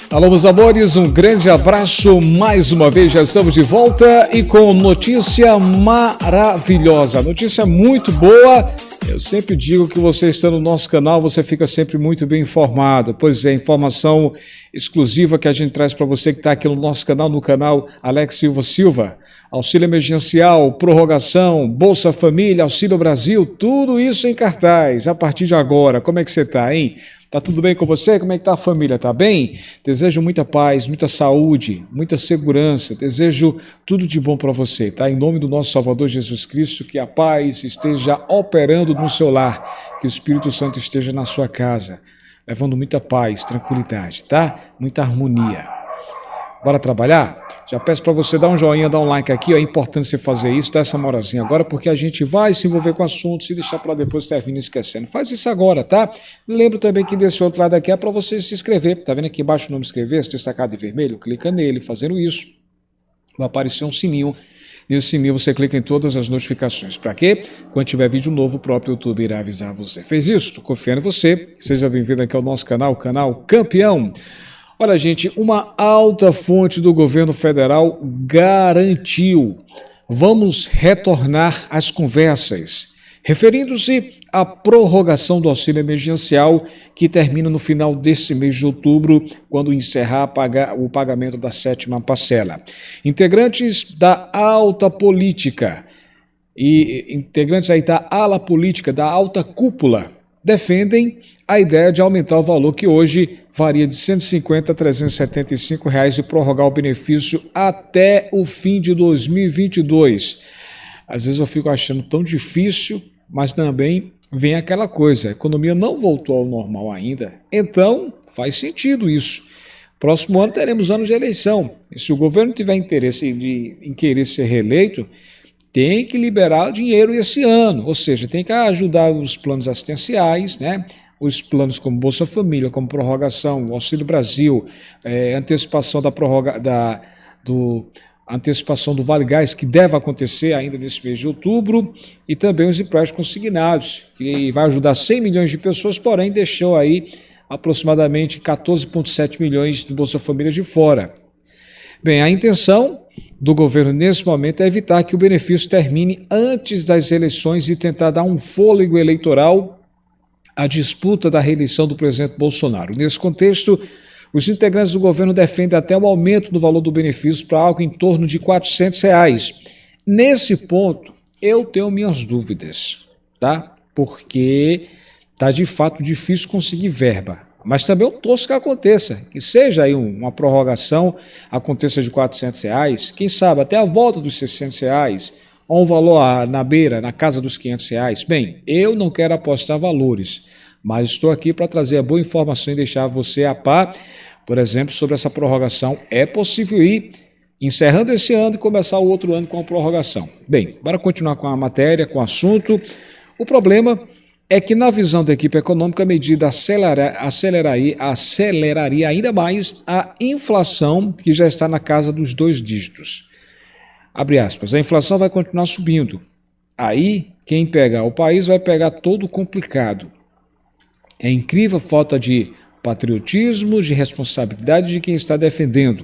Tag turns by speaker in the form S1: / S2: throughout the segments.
S1: Alô, meus amores, um grande abraço. Mais uma vez já estamos de volta e com notícia maravilhosa, notícia muito boa. Eu sempre digo que você está no nosso canal, você fica sempre muito bem informado. Pois é, informação exclusiva que a gente traz para você que está aqui no nosso canal, no canal Alex Silva. Auxílio emergencial, prorrogação, Bolsa Família, Auxílio Brasil, tudo isso em cartaz a partir de agora. Como é que você está, hein? Tá tudo bem com você? Como é que tá a família? Tá bem? Desejo muita paz, muita saúde, muita segurança. Desejo tudo de bom para você, tá? Em nome do nosso Salvador Jesus Cristo, que a paz esteja operando no seu lar, que o Espírito Santo esteja na sua casa, levando muita paz, tranquilidade, tá? Muita harmonia. Bora trabalhar? Já peço para você dar um joinha, dar um like aqui, ó. É importante você fazer isso, dar essa moralzinha agora, porque a gente vai se envolver com o assunto, se deixar para depois termina esquecendo. Faz isso agora, tá? Lembro também que desse outro lado aqui é para você se inscrever. Tá vendo aqui embaixo o nome inscrever, se destacado em vermelho? Clica nele, fazendo isso. Vai aparecer um sininho. Nesse sininho você clica em todas as notificações. Para quê? Quando tiver vídeo novo, o próprio YouTube irá avisar você. Fez isso? Tô confiando em você. Seja bem-vindo aqui ao nosso canal, o canal Campeão. Olha, gente, uma alta fonte do governo federal garantiu: vamos retornar às conversas, referindo-se à prorrogação do auxílio emergencial que termina no final deste mês de outubro, quando encerrar o pagamento da 7ª parcela. Integrantes da alta política e integrantes aí da ala política, da alta cúpula, defendem a ideia de aumentar o valor que hoje varia de R$ 150 a R$ 375 e prorrogar o benefício até o fim de 2022. Às vezes eu fico achando tão difícil, mas também vem aquela coisa, a economia não voltou ao normal ainda, então faz sentido isso. Próximo ano teremos anos de eleição, e se o governo tiver interesse em querer ser reeleito, tem que liberar dinheiro esse ano, ou seja, tem que ajudar os planos assistenciais, né? Os planos como Bolsa Família, como prorrogação, o Auxílio Brasil, antecipação antecipação do Vale Gás, que deve acontecer ainda nesse mês de outubro, e também os empréstimos consignados, que vai ajudar 100 milhões de pessoas, porém deixou aí aproximadamente 14,7 milhões de Bolsa Família de fora. Bem, a intenção do governo nesse momento é evitar que o benefício termine antes das eleições e tentar dar um fôlego eleitoral à disputa da reeleição do presidente Bolsonaro. Nesse contexto, os integrantes do governo defendem até um aumento do valor do benefício para algo em torno de R$ 400. Nesse ponto, eu tenho minhas dúvidas, tá? Porque tá de fato difícil conseguir verba. Mas também eu torço que aconteça, que seja aí uma prorrogação, aconteça de R$ 400, quem sabe até a volta dos R$ 600, ou um valor na beira, na casa dos R$ 500. Bem, eu não quero apostar valores, mas estou aqui para trazer a boa informação e deixar você a par, por exemplo, sobre essa prorrogação. É possível ir encerrando esse ano e começar o outro ano com a prorrogação. Bem, bora continuar com a matéria, com o assunto. O problema é que, na visão da equipe econômica, a medida aceleraria ainda mais a inflação, que já está na casa dos 2 dígitos. Abre aspas, a inflação vai continuar subindo. Aí, quem pegar o país vai pegar todo complicado. É incrível a falta de patriotismo, de responsabilidade de quem está defendendo.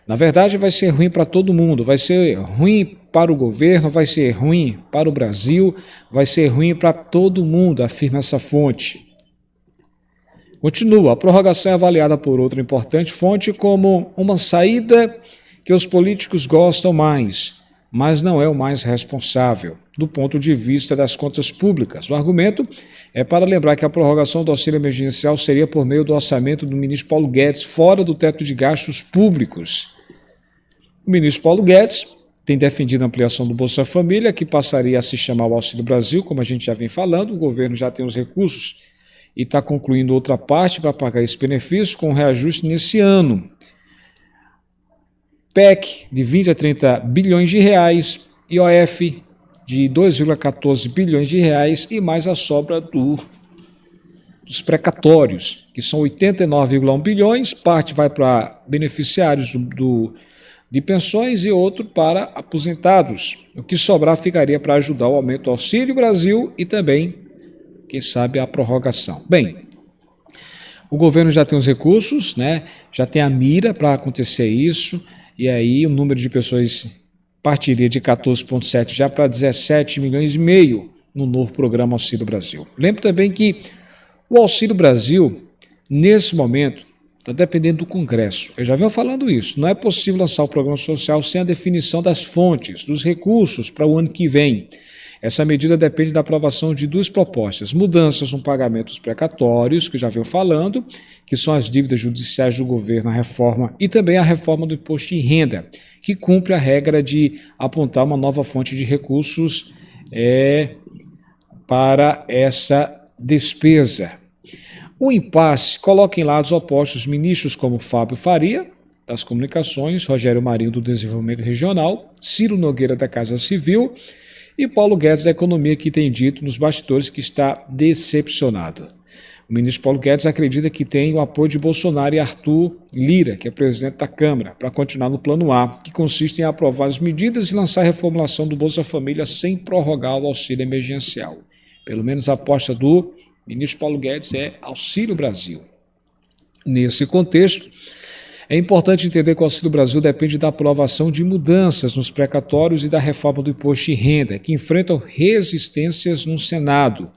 S1: Na verdade, vai ser ruim para todo mundo, vai ser ruim para o governo, vai ser ruim para o Brasil, vai ser ruim para todo mundo, afirma essa fonte. Continua, a prorrogação é avaliada por outra importante fonte como uma saída que os políticos gostam mais, mas não é o mais responsável, do ponto de vista das contas públicas. O argumento é para lembrar que a prorrogação do auxílio emergencial seria por meio do orçamento do ministro Paulo Guedes, fora do teto de gastos públicos. O ministro Paulo Guedes tem defendido a ampliação do Bolsa Família, que passaria a se chamar o Auxílio Brasil, como a gente já vem falando. O governo já tem os recursos e está concluindo outra parte para pagar esse benefício com reajuste nesse ano. PEC de 20 a 30 bilhões de reais, IOF de 2,14 bilhões de reais e mais a sobra dos precatórios, que são 89,1 bilhões, parte vai para beneficiários de pensões e outro para aposentados. O que sobrar ficaria para ajudar o aumento do Auxílio Brasil e também, quem sabe, a prorrogação. Bem, O governo já tem os recursos, né? Já tem a mira para acontecer isso, e aí o número de pessoas partiria de 14,7 já para 17 milhões e meio no novo programa Auxílio Brasil. Lembro também que o Auxílio Brasil, nesse momento, está dependendo do Congresso. Eu já venho falando isso. Não é possível lançar o programa social sem a definição das fontes, dos recursos para o ano que vem. Essa medida depende da aprovação de duas propostas: mudanças no pagamento dos precatórios, que já venho falando, que são as dívidas judiciais do governo, a reforma, e também a reforma do imposto de renda, que cumpre a regra de apontar uma nova fonte de recursos para essa despesa. O impasse coloca em lados opostos ministros como Fábio Faria, das Comunicações, Rogério Marinho, do Desenvolvimento Regional, Ciro Nogueira, da Casa Civil, e Paulo Guedes, da Economia, que tem dito nos bastidores que está decepcionado. O ministro Paulo Guedes acredita que tem o apoio de Bolsonaro e Arthur Lira, que é presidente da Câmara, para continuar no plano A, que consiste em aprovar as medidas e lançar a reformulação do Bolsa Família sem prorrogar o auxílio emergencial. Pelo menos a aposta do ministro Paulo Guedes é Auxílio Brasil. Nesse contexto, é importante entender que o Auxílio Brasil depende da aprovação de mudanças nos precatórios e da reforma do imposto de renda, que enfrentam resistências no Senado.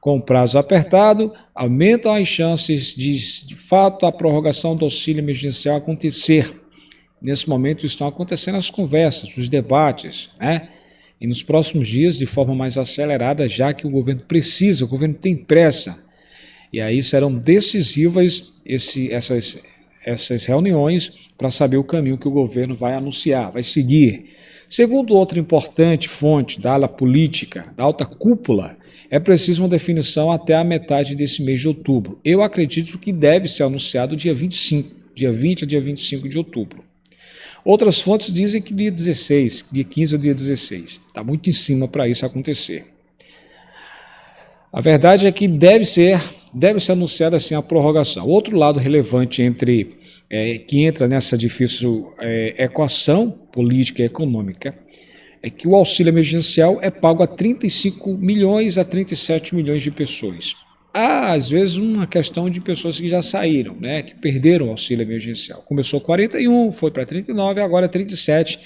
S1: Com o prazo apertado, aumentam as chances de fato, a prorrogação do auxílio emergencial acontecer. Nesse momento estão acontecendo as conversas, os debates, né? E nos próximos dias, de forma mais acelerada, já que o governo precisa, o governo tem pressa. E aí serão decisivas essas reuniões para saber o caminho que o governo vai anunciar, vai seguir. Segundo outra importante fonte da ala política, da alta cúpula, é preciso uma definição até a metade desse mês de outubro. Eu acredito que deve ser anunciado dia 25, dia 20 a dia 25 de outubro. Outras fontes dizem que dia 16, dia 15 ou dia 16. Está muito em cima para isso acontecer. A verdade é que deve ser anunciada assim a prorrogação. Outro lado relevante que entra nessa difícil equação política e econômica é que o auxílio emergencial é pago a 35 milhões a 37 milhões de pessoas. Há, às vezes, uma questão de pessoas que já saíram, né, que perderam o auxílio emergencial. Começou 41, foi para 39, agora é 37,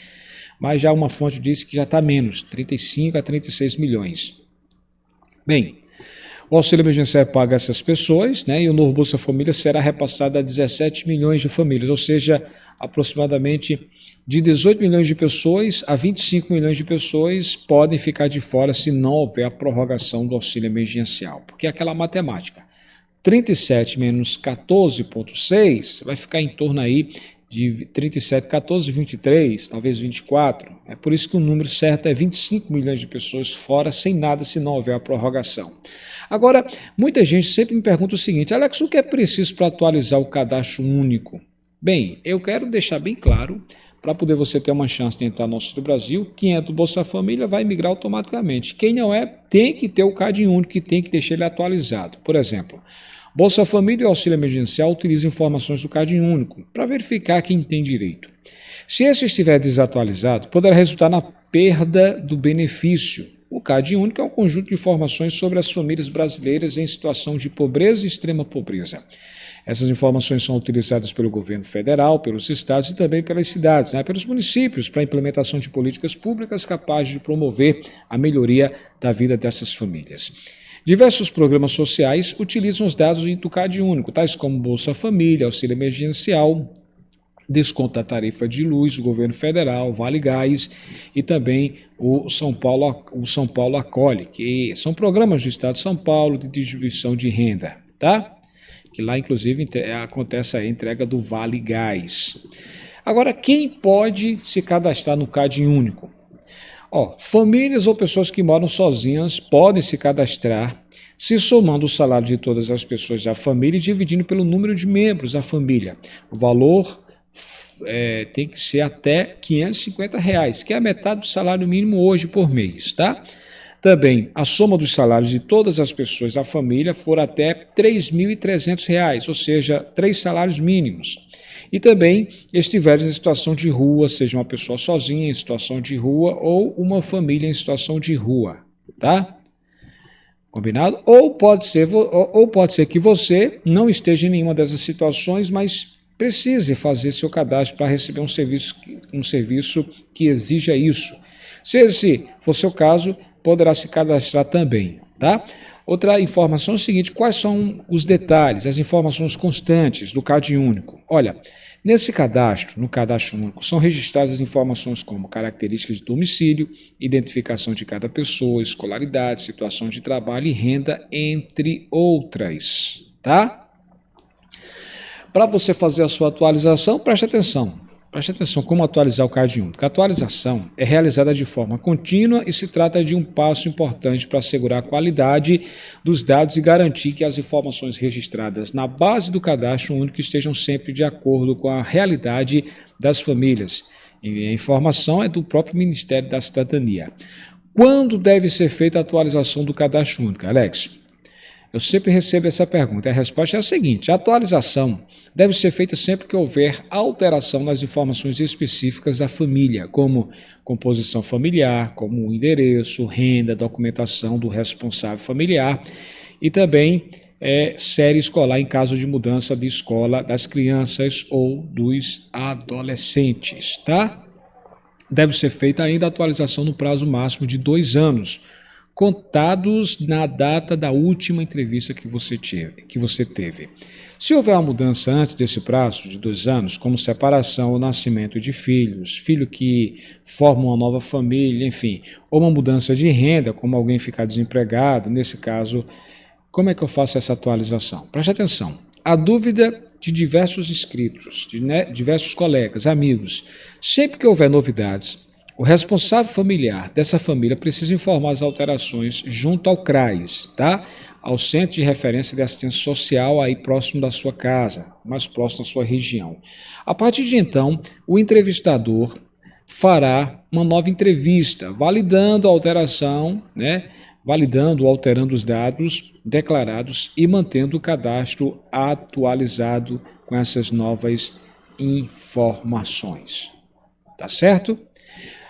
S1: mas já uma fonte disse que já está menos, 35 a 36 milhões. Bem, o auxílio emergencial é pago a essas pessoas, né, e o novo Bolsa Família será repassado a 17 milhões de famílias, ou seja, aproximadamente de 18 milhões de pessoas a 25 milhões de pessoas podem ficar de fora se não houver a prorrogação do auxílio emergencial. Porque é aquela matemática, 37 menos 14,6 vai ficar em torno aí de 37, 14, 23, talvez 24. É por isso que o número certo é 25 milhões de pessoas fora sem nada se não houver a prorrogação. Agora, muita gente sempre me pergunta o seguinte: Alex, o que é preciso para atualizar o cadastro único? Bem, eu quero deixar bem claro, para poder você ter uma chance de entrar no Auxílio Brasil, quem é do Bolsa Família vai migrar automaticamente. Quem não é, tem que ter o Cadinho Único, que tem que deixar ele atualizado. Por exemplo, Bolsa Família e Auxílio Emergencial utilizam informações do Cadinho Único para verificar quem tem direito. Se esse estiver desatualizado, poderá resultar na perda do benefício. O Cadinho Único é um conjunto de informações sobre as famílias brasileiras em situação de pobreza e extrema pobreza. Essas informações são utilizadas pelo governo federal, pelos estados e também pelas cidades, né, pelos municípios, para a implementação de políticas públicas capazes de promover a melhoria da vida dessas famílias. Diversos programas sociais utilizam os dados do Cadinho Único, tais como Bolsa Família, Auxílio Emergencial, desconto da tarifa de luz do governo federal, Vale Gás e também o São Paulo Acolhe, que são programas do Estado de São Paulo de distribuição de renda, tá? Que lá, inclusive, acontece a entrega do Vale Gás. Agora, quem pode se cadastrar no Cadinho Único? Famílias ou pessoas que moram sozinhas podem se cadastrar se somando o salário de todas as pessoas da família e dividindo pelo número de membros da família. O valor tem que ser até R$ 550, que é a metade do salário mínimo hoje por mês, tá? Também, a soma dos salários de todas as pessoas da família for até R$ 3.300, ou seja, 3 salários mínimos. E também estiverem em situação de rua, seja uma pessoa sozinha em situação de rua ou uma família em situação de rua, tá? Combinado? Ou pode ser que você não esteja em nenhuma dessas situações, mas precise fazer seu cadastro para receber um serviço que exija isso. Se esse for seu caso, poderá se cadastrar também, tá? Outra informação é o seguinte: quais são os detalhes, as informações constantes do CAD único? Olha, nesse cadastro, no cadastro único, são registradas informações como características de domicílio, identificação de cada pessoa, escolaridade, situação de trabalho e renda, entre outras, tá? Para você fazer a sua atualização, preste atenção como atualizar o CAD único. A atualização é realizada de forma contínua e se trata de um passo importante para assegurar a qualidade dos dados e garantir que as informações registradas na base do cadastro único estejam sempre de acordo com a realidade das famílias. E a informação é do próprio Ministério da Cidadania. Quando deve ser feita a atualização do cadastro único, Alex? Eu sempre recebo essa pergunta. A resposta é a seguinte: a atualização deve ser feita sempre que houver alteração nas informações específicas da família, como composição familiar, como endereço, renda, documentação do responsável familiar e também série escolar em caso de mudança de escola das crianças ou dos adolescentes, tá? Deve ser feita ainda a atualização no prazo máximo de 2 anos, contados na data da última entrevista que você teve. Se houver uma mudança antes desse prazo de 2 anos, como separação ou nascimento de filhos, filho que forma uma nova família, enfim, ou uma mudança de renda, como alguém ficar desempregado, nesse caso, como é que eu faço essa atualização? Preste atenção. A dúvida de diversos inscritos, de diversos colegas, amigos, sempre que houver novidades, o responsável familiar dessa família precisa informar as alterações junto ao CRAS, tá? Ao Centro de Referência de Assistência Social, aí próximo da sua casa, mais próximo da sua região. A partir de então, o entrevistador fará uma nova entrevista, validando a alteração, validando, alterando os dados declarados e mantendo o cadastro atualizado com essas novas informações. Tá certo?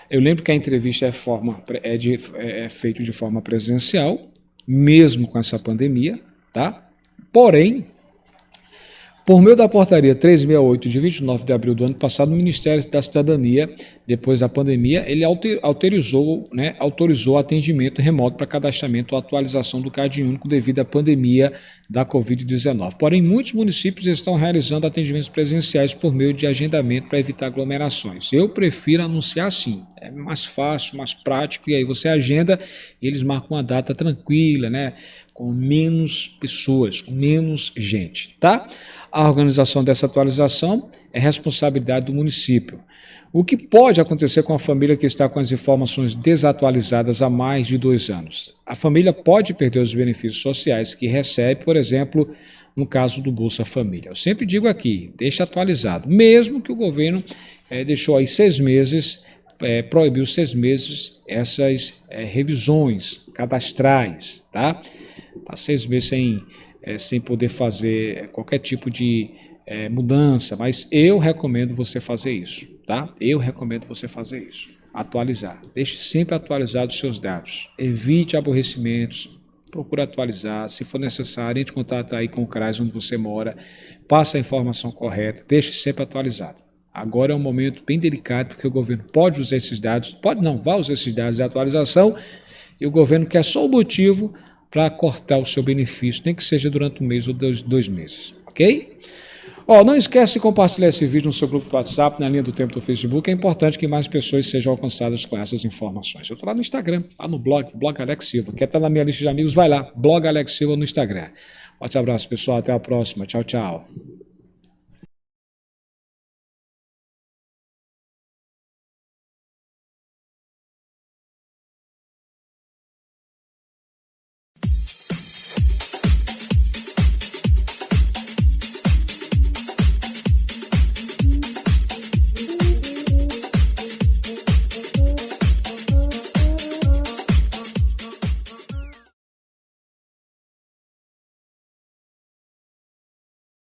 S1: Eu lembro que a entrevista é feita de forma presencial, mesmo com essa pandemia, tá? Porém, por meio da portaria 368 de 29 de abril do ano passado, o Ministério da Cidadania, depois da pandemia, ele autorizou o atendimento remoto para cadastramento ou atualização do CAD único devido à pandemia da Covid-19. Porém, muitos municípios estão realizando atendimentos presenciais por meio de agendamento para evitar aglomerações. Eu prefiro anunciar assim, é mais fácil, mais prático, e aí você agenda e eles marcam uma data tranquila, com menos pessoas, com menos gente, tá? A organização dessa atualização é responsabilidade do município. O que pode acontecer com a família que está com as informações desatualizadas há mais de 2 anos? A família pode perder os benefícios sociais que recebe, por exemplo, no caso do Bolsa Família. Eu sempre digo aqui, deixa atualizado, mesmo que o governo deixou aí 6 meses, proibiu 6 meses essas revisões cadastrais, tá? Tá 6 meses sem poder fazer qualquer tipo de mudança, mas eu recomendo você fazer isso, tá? Eu recomendo você fazer isso, atualizar. Deixe sempre atualizados os seus dados, evite aborrecimentos, procure atualizar, se for necessário, entre em contato aí com o CRAS onde você mora, passe a informação correta, deixe sempre atualizado. Agora é um momento bem delicado, porque o governo pode usar esses dados, vai usar esses dados de atualização, e o governo quer só o motivo para cortar o seu benefício, nem que seja durante 1 mês ou 2 meses, ok? Não esquece de compartilhar esse vídeo no seu grupo do WhatsApp, na linha do tempo do Facebook, é importante que mais pessoas sejam alcançadas com essas informações. Eu estou lá no Instagram, lá no blog Alex Silva, quer estar na minha lista de amigos, vai lá, blog Alex Silva no Instagram. Forte abraço, pessoal, até a próxima, tchau, tchau.